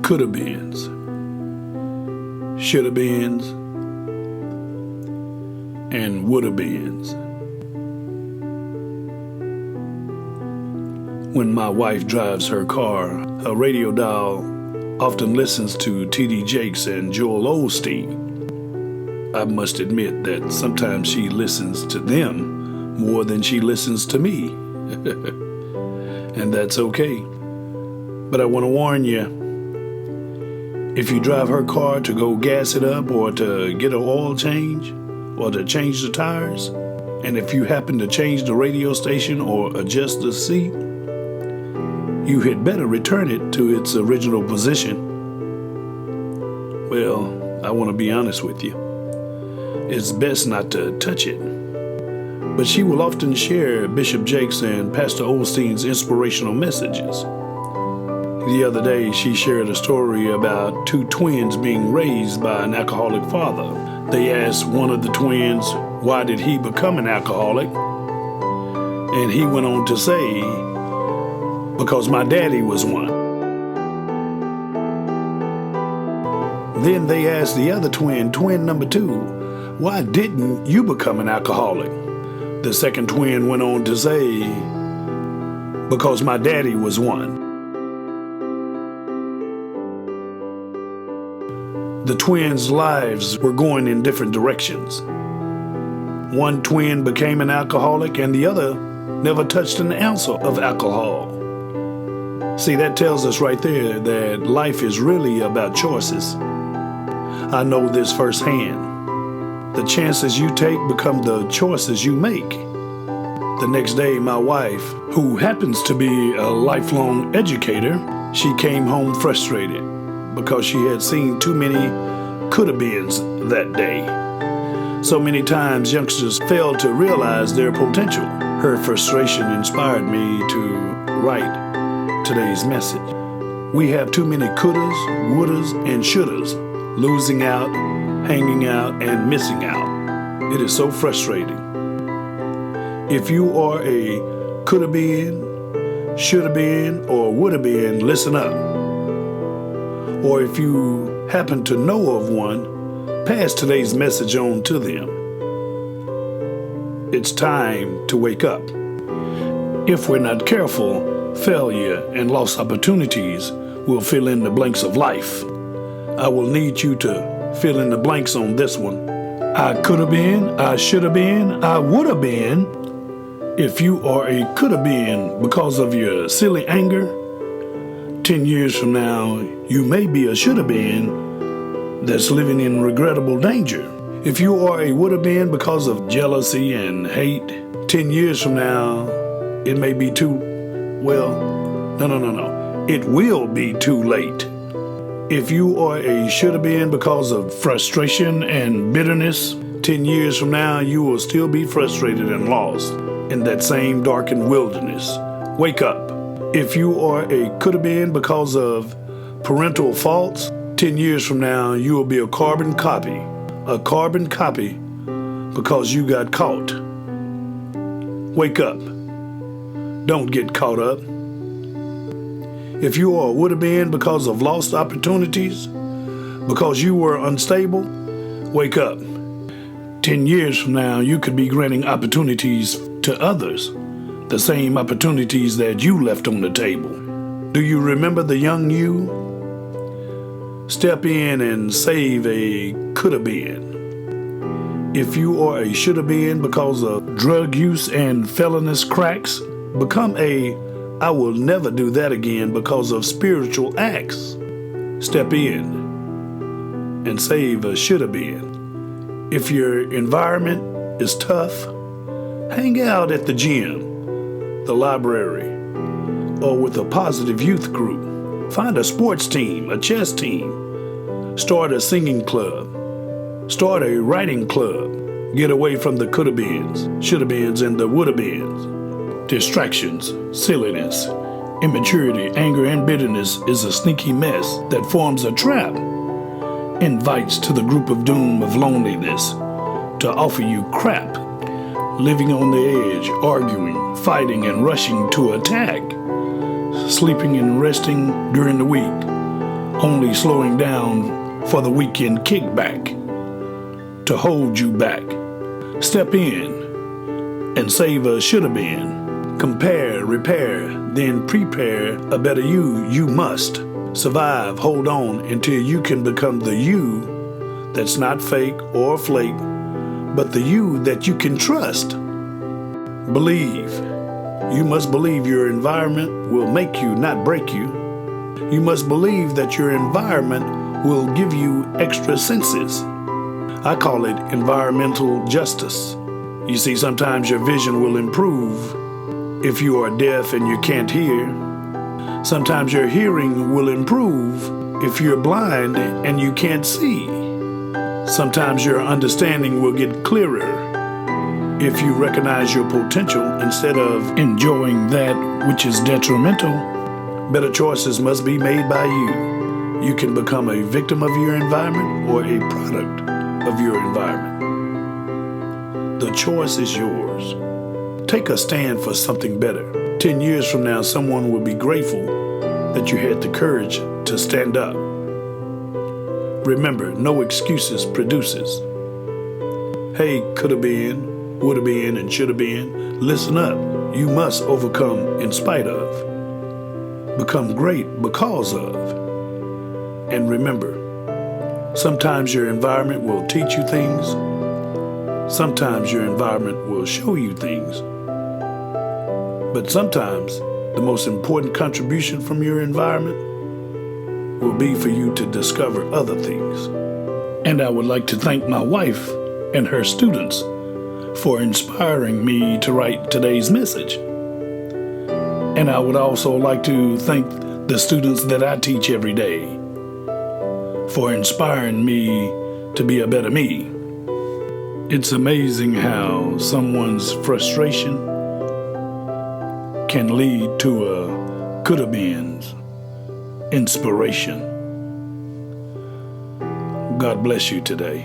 Coulda Beens, shoulda beens, and woulda beens. When my wife drives her car, her radio dial often listens to T.D. Jakes and Joel Osteen. I must admit that sometimes she listens to them more than she listens to me. And that's okay. But I want to warn you, if you drive her car to go gas it up or to get an oil change or to change the tires, and if you happen to change the radio station or adjust the seat, you had better return it to its original position. Well, I want to be honest with you. It's best not to touch it. But she will often share Bishop Jakes and Pastor Osteen's inspirational messages. The other day, she shared a story about two twins being raised by an alcoholic father. They asked one of the twins, why did he become an alcoholic? And he went on to say, because my daddy was one. Then they asked the other twin number two, why didn't you become an alcoholic? The second twin went on to say, because my daddy was one. The twins' lives were going in different directions. One twin became an alcoholic and the other never touched an ounce of alcohol. See, that tells us right there that life is really about choices. I know this firsthand. The chances you take become the choices you make. The next day, my wife, who happens to be a lifelong educator, she came home frustrated because she had seen too many Coulda Beens that day. So many times youngsters fail to realize their potential. Her frustration inspired me to write today's message. We have too many couldas, wouldas, and shouldas, losing out, hanging out, and missing out. It is so frustrating. If you are a coulda been, shoulda been, or woulda been, listen up. Or if you happen to know of one, pass today's message on to them. It's time to wake up. If we're not careful, failure and lost opportunities will fill in the blanks of life. I will need you to fill in the blanks on this one. I coulda been, I shoulda been, I woulda been. If you are a coulda been because of your silly anger, 10 years from now, you may be a shoulda been that's living in regrettable danger. If you are a woulda been because of jealousy and hate, 10 years from now, it may be too, it will be too late. If you are a shoulda been because of frustration and bitterness, 10 years from now, you will still be frustrated and lost in that same darkened wilderness. Wake up. If you are a coulda been because of parental faults, 10 years from now, you will be a carbon copy because you got caught. Wake up. Don't get caught up. If you are a woulda been because of lost opportunities, because you were unstable, wake up. 10 years from now, you could be granting opportunities to others, the same opportunities that you left on the table. Do you remember the young you? Step in and save a coulda been. If you are a shoulda been because of drug use and felonious cracks, become a I will never do that again because of spiritual acts. Step in and save a shoulda been. If your environment is tough, hang out at the gym, the library, or with a positive youth group. Find a sports team, a chess team. Start a singing club. Start a writing club. Get away from the coulda beens, shoulda beens, and the woulda beens. Distractions, silliness, immaturity, anger, and bitterness is a sneaky mess that forms a trap. Invites to the group of doom of loneliness to offer you crap. Living on the edge, arguing, fighting, and rushing to attack. Sleeping and resting during the week. only slowing down for the weekend kickback to hold you back. Step in and save a shoulda been. Compare, repair, then prepare a better you. You must survive, hold on until you can become the you that's not fake or flake, but the you that you can trust. Believe. You must believe your environment will make you, not break you. You must believe that your environment will give you extra senses. I call it environmental justice. You see, sometimes your vision will improve if you are deaf and you can't hear. Sometimes your hearing will improve if you're blind and you can't see. Sometimes your understanding will get clearer if you recognize your potential instead of enjoying that which is detrimental. Better choices must be made by you. You can become a victim of your environment or a product of your environment. The choice is yours. Take a stand for something better. 10 years from now, someone will be grateful that you had the courage to stand up. Remember, no excuses produces. Hey, coulda been, woulda been, and shoulda been. Listen up. You must overcome in spite of. Become great because of. And remember, sometimes your environment will teach you things. Sometimes your environment will show you things. But sometimes the most important contribution from your environment will be for you to discover other things. And I would like to thank my wife and her students for inspiring me to write today's message. And I would also like to thank the students that I teach every day for inspiring me to be a better me. It's amazing how someone's frustration can lead to a Coulda Beens inspiration. God bless you today,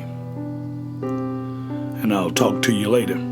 and I'll talk to you later.